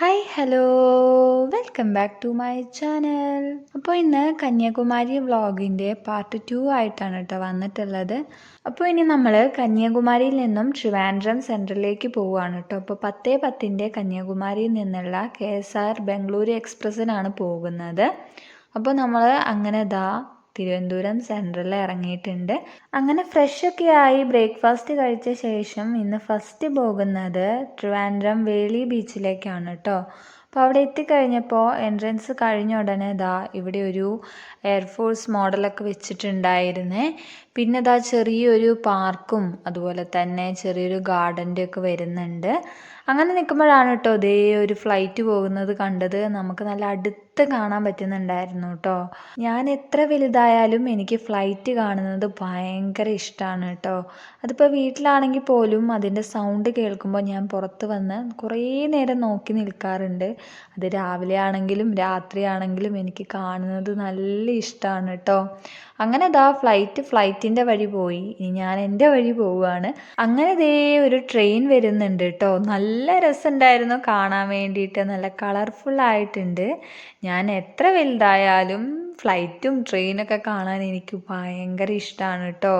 Hi hello welcome back to my channel. അപ്പോൾ ഇന്ന് Kanyakumari വ്ളോഗിൻ്റെ part 2 ആയിട്ടാണ് കേട്ടോ വന്നിട്ടുള്ളത്. അപ്പോൾ ഇനി നമ്മൾ കന്യാകുമാരിയിൽ നിന്നും ട്രിവാൻഡ്രം സെൻട്രലിലേക്ക് പോവുകയാണ് കേട്ടോ. അപ്പോൾ 10:10 കന്യാകുമാരിയിൽ നിന്നുള്ള KSR ബംഗളൂരു എക്സ്പ്രസ്സിനാണ് പോകുന്നത്. അപ്പോൾ നമ്മൾ അങ്ങനെ തിരുവനന്തപുരം സെൻട്രലിൽ ഇറങ്ങിയിട്ടുണ്ട്. അങ്ങനെ ഫ്രഷൊക്കെ ആയി ബ്രേക്ക്ഫാസ്റ്റ് കഴിച്ച ശേഷം ഇന്ന് ഫസ്റ്റ് പോകുന്നത് ട്രിവാൻഡ്രം വേളി ബീച്ചിലേക്കാണ് കേട്ടോ. അപ്പോൾ അവിടെ എത്തിക്കഴിഞ്ഞപ്പോൾ എൻട്രൻസ് കഴിഞ്ഞ ഉടനെ ഇവിടെ ഒരു എയർഫോഴ്സ് മോഡലൊക്കെ വെച്ചിട്ടുണ്ടായിരുന്നേ. പിന്നെ ചെറിയൊരു പാർക്കും അതുപോലെ തന്നെ ചെറിയൊരു ഗാർഡൻ്റെ ഒക്കെ വരുന്നുണ്ട്. അങ്ങനെ നിൽക്കുമ്പോഴാണ് കേട്ടോ ഒരു ഫ്ലൈറ്റ് പോകുന്നത് കണ്ടത്. നമുക്ക് നല്ല അടുത്ത് കാണാൻ പറ്റുന്നുണ്ടായിരുന്നു കേട്ടോ. ഞാൻ എത്ര വലുതായാലും എനിക്ക് ഫ്ലൈറ്റ് കാണുന്നത് ഭയങ്കര ഇഷ്ടമാണ് കേട്ടോ. അതിപ്പോൾ വീട്ടിലാണെങ്കിൽ പോലും അതിൻ്റെ സൗണ്ട് കേൾക്കുമ്പോൾ ഞാൻ പുറത്ത് വന്ന് കുറേ നേരം നോക്കി നിൽക്കാറുണ്ട്. അത് രാവിലെ ആണെങ്കിലും രാത്രിയാണെങ്കിലും എനിക്ക് കാണുന്നത് നല്ല ഇഷ്ടമാണ് കേട്ടോ. അങ്ങനെ ഫ്ലൈറ്റിൻ്റെ വഴി പോയി. ഇനി ഞാൻ എൻ്റെ വഴി പോവുകയാണ്. അങ്ങനെ ഒരു ട്രെയിൻ വരുന്നുണ്ട് കേട്ടോ. നല്ല രസമുണ്ടായിരുന്നു കാണാൻ വേണ്ടിയിട്ട്. നല്ല കളർഫുള്ളായിട്ടുണ്ട്. ഞാൻ എത്ര വലുതായാലും ഫ്ലൈറ്റും ട്രെയിനൊക്കെ കാണാൻ എനിക്ക് ഭയങ്കര ഇഷ്ടമാണ് കേട്ടോ.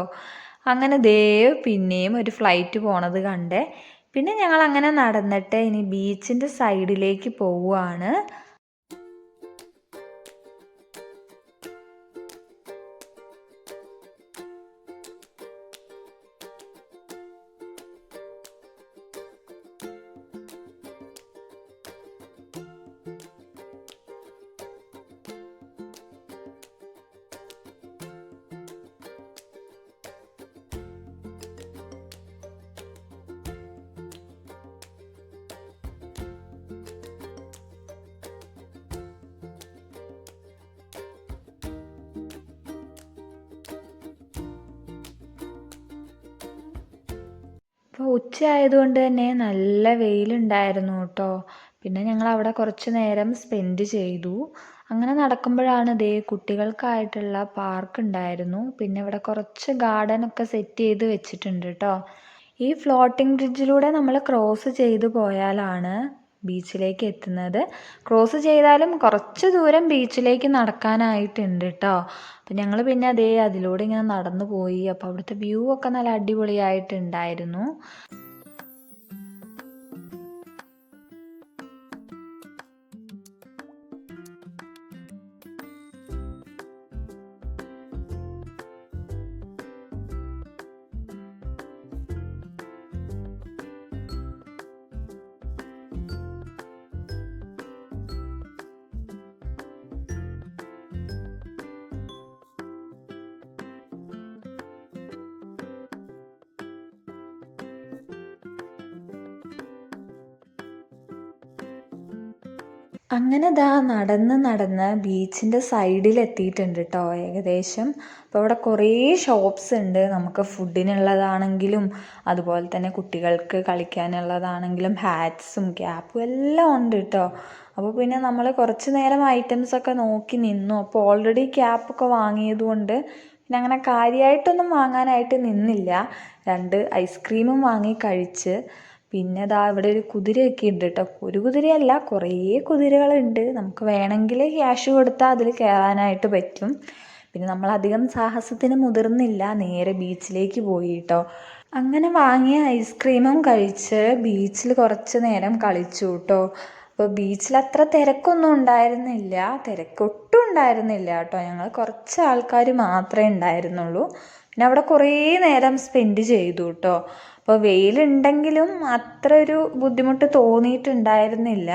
അങ്ങനെ പിന്നെയും ഒരു ഫ്ലൈറ്റ് പോണത് കണ്ടേ. പിന്നെ ഞങ്ങൾ അങ്ങനെ നടന്നിട്ട് ഇനി ബീച്ചിൻ്റെ സൈഡിലേക്ക് പോവുകയാണ്. അപ്പോൾ ഉച്ച ആയതുകൊണ്ട് തന്നെ നല്ല വെയിലുണ്ടായിരുന്നു കേട്ടോ. പിന്നെ ഞങ്ങൾ അവിടെ കുറച്ച് നേരം സ്പെൻഡ് ചെയ്തു. അങ്ങനെ നടക്കുമ്പോഴാണ് കുട്ടികൾക്കായിട്ടുള്ള പാർക്ക് ഉണ്ടായിരുന്നു. പിന്നെ ഇവിടെ കുറച്ച് ഗാർഡനൊക്കെ സെറ്റ് ചെയ്ത് വെച്ചിട്ടുണ്ട് കേട്ടോ. ഈ ഫ്ലോട്ടിംഗ് ബ്രിഡ്ജിലൂടെ നമ്മൾ ക്രോസ് ചെയ്ത് പോയാലാണ് ബീച്ചിലേക്ക് എത്തുന്നത്. ക്രോസ് ചെയ്താലും കുറച്ച് ദൂരം ബീച്ചിലേക്ക് നടക്കാനായിട്ടുണ്ട് കേട്ടോ. അപ്പം ഞങ്ങൾ പിന്നെ അതിലൂടെ ഇങ്ങനെ നടന്നു പോയി. അപ്പോൾ അവിടുത്തെ വ്യൂ ഒക്കെ നല്ല അടിപൊളിയായിട്ടുണ്ടായിരുന്നു. അങ്ങനെ നടന്ന് ബീച്ചിൻ്റെ സൈഡിൽ എത്തിയിട്ടുണ്ട് കേട്ടോ ഏകദേശം. അപ്പോൾ അവിടെ കുറേ ഷോപ്സ് ഉണ്ട്. നമുക്ക് ഫുഡിനുള്ളതാണെങ്കിലും അതുപോലെ തന്നെ കുട്ടികൾക്ക് കളിക്കാനുള്ളതാണെങ്കിലും ഹാറ്റ്സും ക്യാപ്പും എല്ലാം ഉണ്ട് കേട്ടോ. അപ്പോൾ പിന്നെ നമ്മൾ കുറച്ച് നേരം ഐറ്റംസൊക്കെ നോക്കി നിന്നു. അപ്പോൾ ഓൾറെഡി ക്യാപ്പൊക്കെ വാങ്ങിയത് കൊണ്ട് പിന്നെ അങ്ങനെ കാര്യമായിട്ടൊന്നും വാങ്ങാനായിട്ട് നിന്നില്ല. 2 ഐസ്ക്രീമും വാങ്ങി കഴിച്ച്. പിന്നെ ഇവിടെ ഒരു കുതിരയൊക്കെ ഉണ്ട് കേട്ടോ. ഒരു കുതിരയല്ല, കുറേ കുതിരകളുണ്ട്. നമുക്ക് വേണമെങ്കിൽ ക്യാഷ് കൊടുത്താൽ അതിൽ കയറാനായിട്ട് പറ്റും. പിന്നെ നമ്മളധികം സാഹസത്തിന് മുതിർന്നില്ല, നേരെ ബീച്ചിലേക്ക് പോയി കേട്ടോ. അങ്ങനെ വാങ്ങിയ ഐസ്ക്രീമും കഴിച്ച് ബീച്ചിൽ കുറച്ച് നേരം കളിച്ചു കേട്ടോ. അപ്പോൾ ബീച്ചിൽ അത്ര തിരക്കൊന്നും ഉണ്ടായിരുന്നില്ല. തിരക്കൊട്ടും ഉണ്ടായിരുന്നില്ല കേട്ടോ. ഞങ്ങൾ കുറച്ച് ആൾക്കാർ മാത്രമേ ഉണ്ടായിരുന്നുള്ളൂ. പിന്നെ അവിടെ കുറേ നേരം സ്പെൻഡ് ചെയ്തു കേട്ടോ. അപ്പോൾ വെയിലുണ്ടെങ്കിലും അത്ര ഒരു ബുദ്ധിമുട്ട് തോന്നിയിട്ടുണ്ടായിരുന്നില്ല.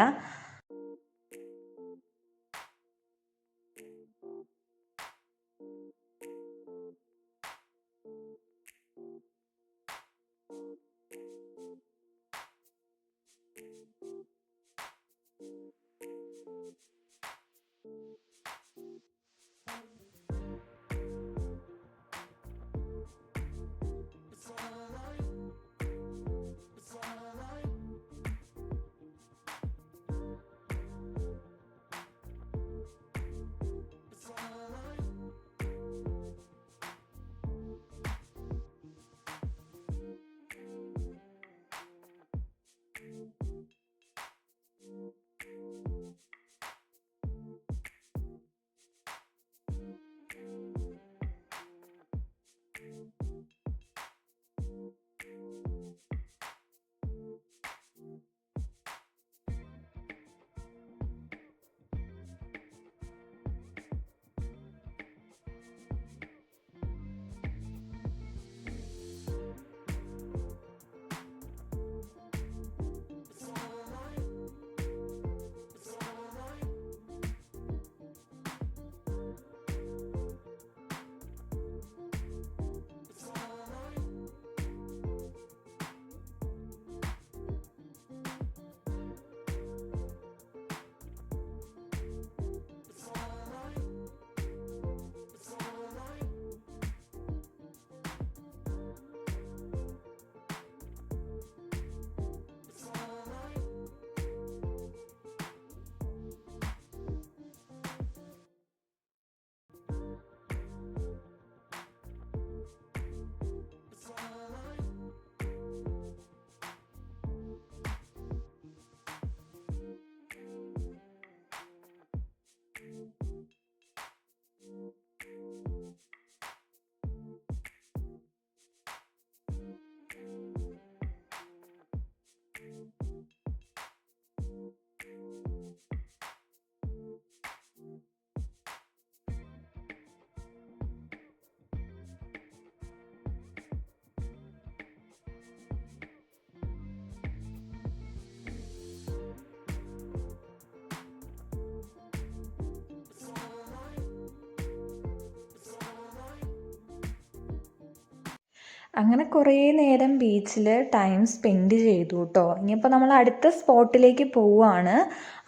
അങ്ങനെ കുറേ നേരം ബീച്ചിൽ ടൈം സ്പെൻഡ് ചെയ്തു കേട്ടോ. ഇനിയിപ്പോൾ നമ്മൾ അടുത്ത സ്പോട്ടിലേക്ക് പോവുകയാണ്.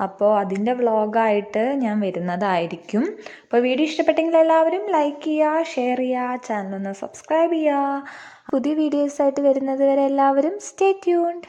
അപ്പോൾ അതിൻ്റെ വ്ളോഗായിട്ട് ഞാൻ വരുന്നതായിരിക്കും. അപ്പോൾ വീഡിയോ ഇഷ്ടപ്പെട്ടെങ്കിൽ എല്ലാവരും ലൈക്ക് ചെയ്യുക, ഷെയർ ചെയ്യുക, ചാനൽ ഒന്ന് സബ്സ്ക്രൈബ് ചെയ്യുക. പുതിയ വീഡിയോസായിട്ട് വരുന്നത് വരെ എല്ലാവരും സ്റ്റേ ട്യൂൺഡ്.